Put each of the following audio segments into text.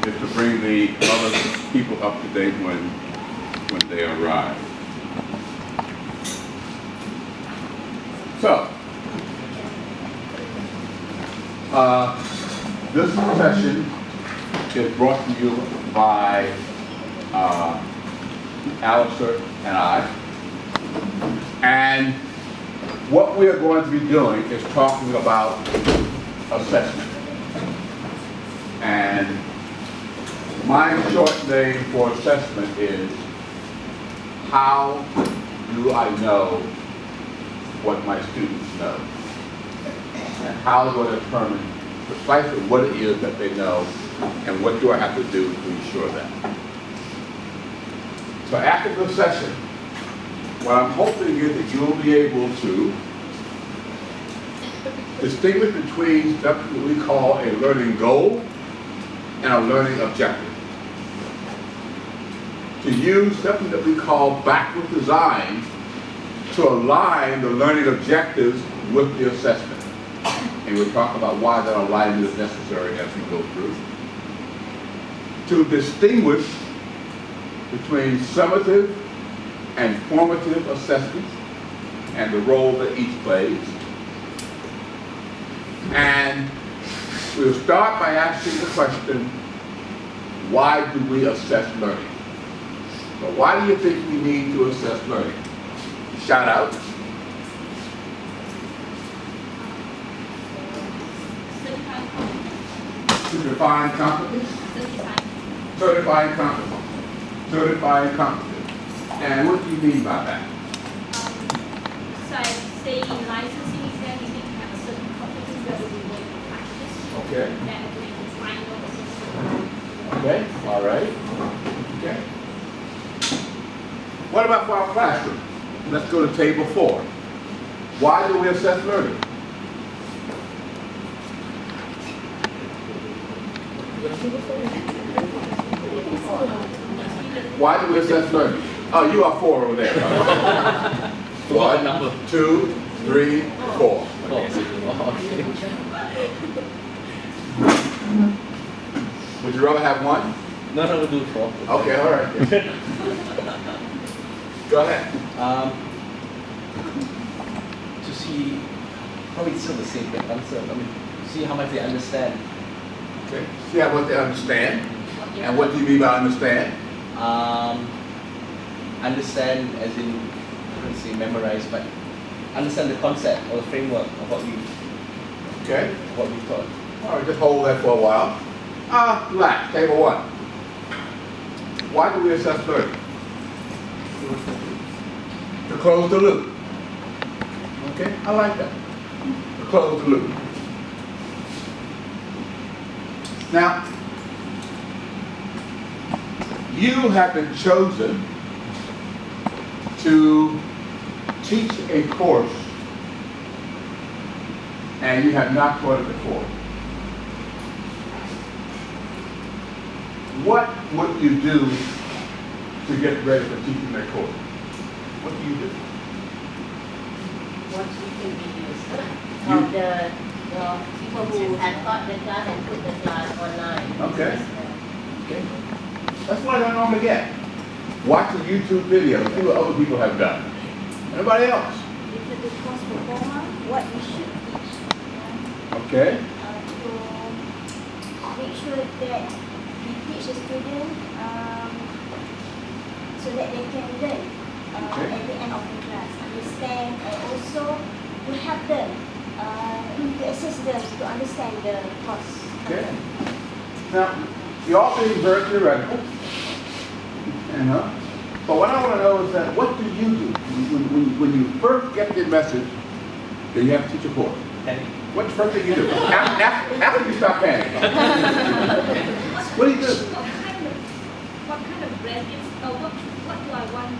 is to bring the other people up to date when they arrive. So, this session is brought to you by Alistair and I. And what we are going to be doing is talking about assessment. And my short name for assessment is, how do I know what my students know? And how do I determine precisely what it is that they know, and what do I have to do to ensure that? So after this session, what I'm hoping is that you'll be able to distinguish between something that we call a learning goal and a learning objective. To use something that we call backward design to align the learning objectives with the assessment. And we'll talk about why that alignment is necessary as we go through. To distinguish between summative and formative assessments and the role that each plays. And we'll start by asking the question, why do we assess learning? So why do you think we need to assess learning? Shout out. To define competence. Certifying competence. Certifying competence. And what do you mean by that? So I say in licensing exam, you need to have a certain competence that will be more in practice. Okay. That will be the final assessment. Okay, all right. Okay. What about for our classroom? Let's go to table 4. Why do we assess learning? Why do we assess learning? Oh, you are 4 over there. Right? 1, 2, 3, 4. Would you rather have 1? No, we'll do 4. Okay, all right. Go ahead. To see, probably still the same answer. I mean, see how much they understand. Okay. See how what they understand. And what do you mean by understand? Understand as in, I wouldn't say memorize, but understand the concept or the framework of what we taught. All right, just hold that for a while. Relax, table 1. Why do we assess learning? To close the loop. Okay, I like that. To close the loop. Now, you have been chosen to teach a course, and you have not taught it before. What would you do to get ready for teaching that course? What do you do? Watch YouTube videos of the people who have taught the class and put the class online. Okay. Okay. That's what I normally get. Watch a YouTube video, see what other people have done. Anybody else? If it is course performer, what we should teach. Okay. To make sure that we teach the student so that they can learn at the end of the class, understand, and also to help them, to assist them to understand the course. Okay. Now, you're all being very theoretical. But what I want to know is that, what do you do when you first get the message that you have to teach a course? What's the first thing you do? After you stop panicking. What do you do? What kind of brand is, what do I want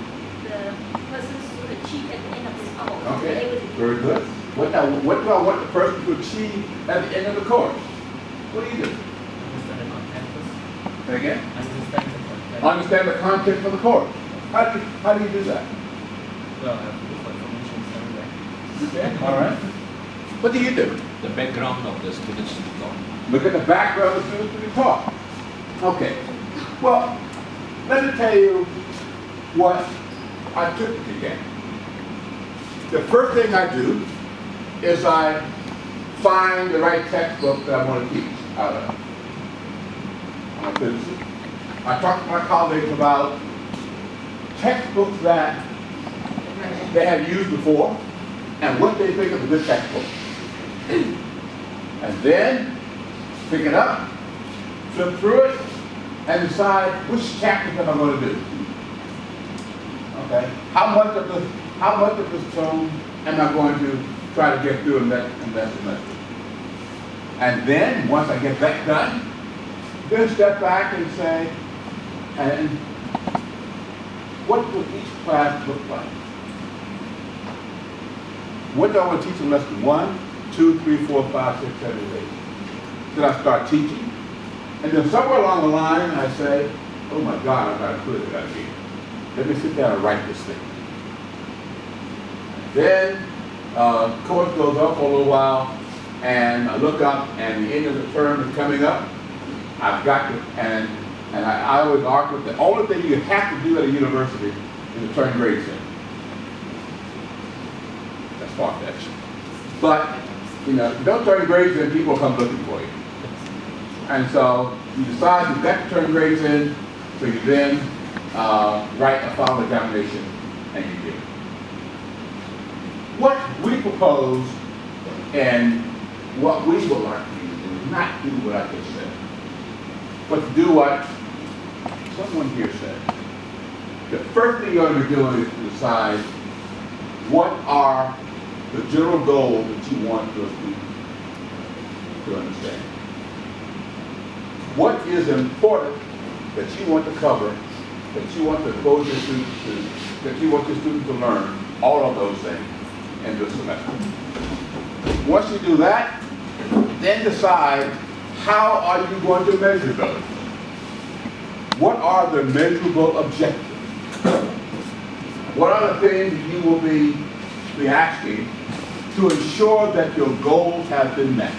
the person to achieve at the end of this hour? Okay, very good. What do I want the person to achieve at the end of the course? What do you do? Understand the content first. Say again? Understand the content. Understand the content of the course. How do you do that? Well, I have to look for information somewhere. Okay, all right. What do you do? The background of the students to be taught. Look at the background of the students to be taught. Okay. Well, let me tell you what I typically get. The first thing I do is I find the right textbook that I want to teach out of. I'm a physicist. I talk to my colleagues about textbooks that they have used before and what they think of a good textbook. And then pick it up, flip through it, and decide which chapters am I going to do. Okay? How much of this term am I going to try to get through in that semester? And then once I get that done, then step back and say, and what will each class look like? What do I want to teach in lesson 1, 2, 3, 4, 5, 6, 7, 8? Then I start teaching. And then somewhere along the line, I say, oh my God, I've got to put it out here. Let me sit down and write this thing. Then, course goes on for a little while, and I look up, and the end of the term is coming up. I've got to, and I always argue that the only thing you have to do at a university is to turn grades in. That's far-fetched. But, you know, if you don't turn grades in, people come looking for you. And so you decide you've got to turn grades in, so you then write a final examination, and you do. What we propose and what we would like you to do is not do what I just said, but to do what someone here said. The first thing you're going to be doing is to decide what are the general goals that you want your students to understand. What is important that you want to cover, that you want to expose your students to, that you want your students to learn, all of those things in this semester. Once you do that, then decide how are you going to measure those. What are the measurable objectives? What are the things that you will be asking to ensure that your goals have been met?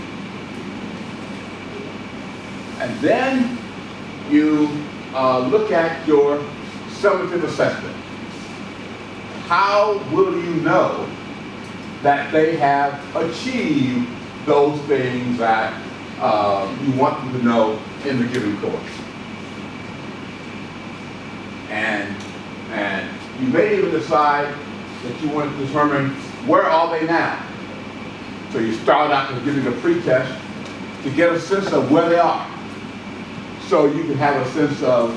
And then you look at your summative assessment. How will you know that they have achieved those things that you want them to know in the given course? And you may even decide that you want to determine where are they now. So you start out with giving a pretest to get a sense of where they are, so you can have a sense of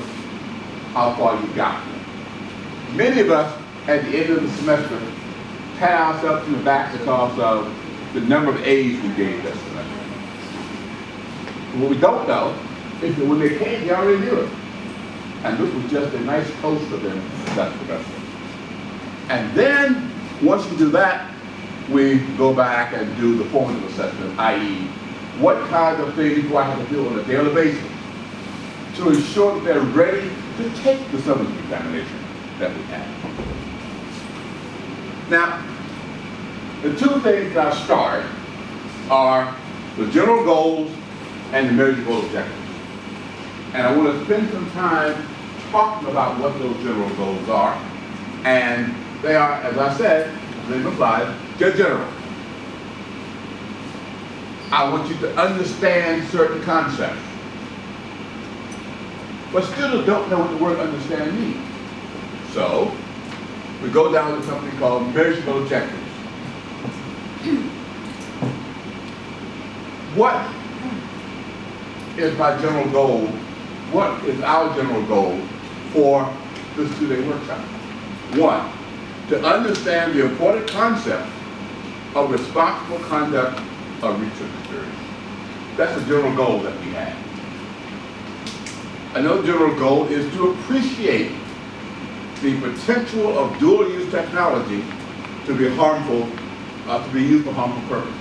how far you got. Many of us, at the end of the semester, pat ourselves in the back because of the number of A's we gave that semester. What we don't know is that when they came, they already knew it. And this was just a nice toast for them that semester. And then, once you do that, we go back and do the formative assessment, i.e., what kinds of things do I have to do on a daily basis to ensure that they're ready to take the summative examination that we have. Now, the two things that I start are the general goals and the measurable objectives. And I want to spend some time talking about what those general goals are. And they are, as I said, as they implied, they're general. I want you to understand certain concepts, but still don't know what the word understand means. So, we go down to something called measurable objectives. What is my general goal? What is our general goal for this 2-day workshop? One, to understand the important concept of responsible conduct of research experience. That's the general goal that we have. Another general goal is to appreciate the potential of dual-use technology to be harmful, to be used for harmful purposes.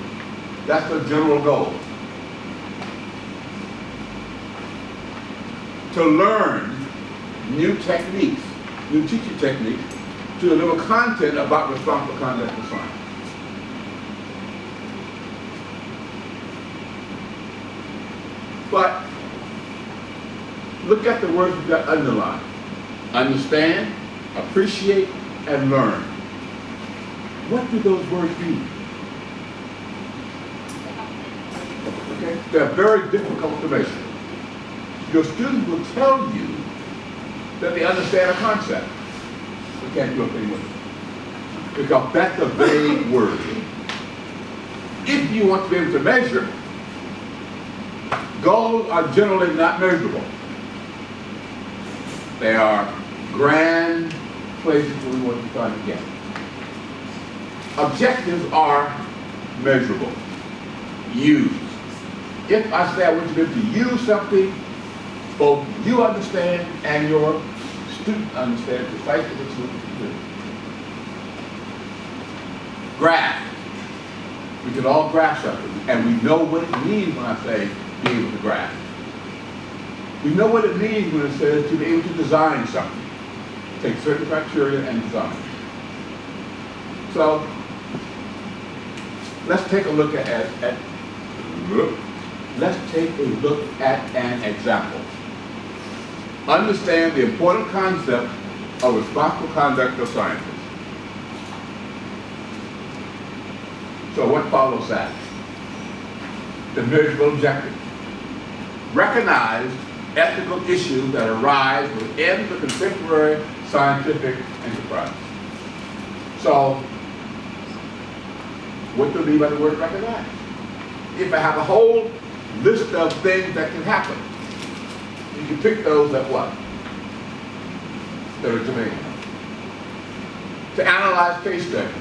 That's the general goal. To learn new techniques, new teaching techniques, to deliver content about responsible conduct in science. But Look at the words you got underlined. Understand, appreciate, and learn. What do those words mean? Okay? They're very difficult to measure. Your students will tell you that they understand a concept. We can't do a thing with it. Because that's a vague word. If you want to be able to measure, goals are generally not measurable. They are grand places where we want to try to get. Objectives are measurable. Use. If I say I want you to be able to use something, both you understand and your student understand precisely what you want to do. Graph. We can all graph something, and we know what it means when I say be able to graph. We know what it means when it says to be able to design something. Take certain criteria and design. So let's take a look at an example. Understand the important concept of responsible conduct of scientists. So what follows that? The measurable objective. Recognize ethical issues that arise within the contemporary scientific enterprise. So, what do I mean by the word recognize? If I have a whole list of things that can happen, you can pick those that what? That are germane. To analyze case studies.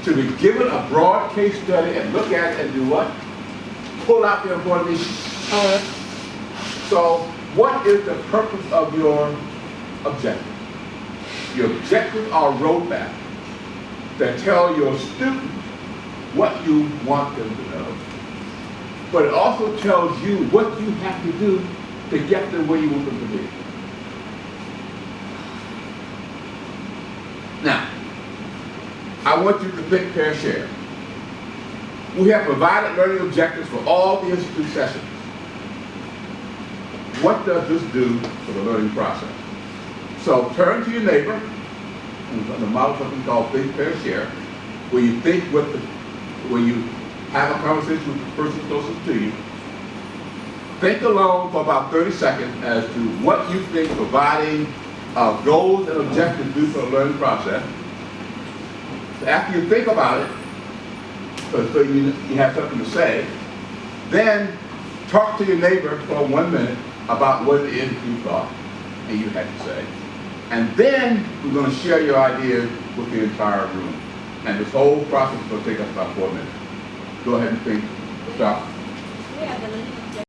To be given a broad case study and look at it and do what? Pull out the important issues. So, what is the purpose of your objective? Your objectives are roadmaps that tell your students what you want them to know. But it also tells you what you have to do to get them where you want them to be. Now, I want you to think, pair, share. We have provided learning objectives for all the institute sessions. What does this do for the learning process? So turn to your neighbor, and the model something called think, pair, share, where you think where you have a conversation with the person closest to you. Think alone for about 30 seconds as to what you think providing goals and objectives do for the learning process. So after you think about it, so you have something to say, then talk to your neighbor for 1 minute about what it is you thought and you had to say. And then we're going to share your ideas with the entire room. And this whole process is going to take us about 4 minutes. Go ahead and think. Stop. We have the learning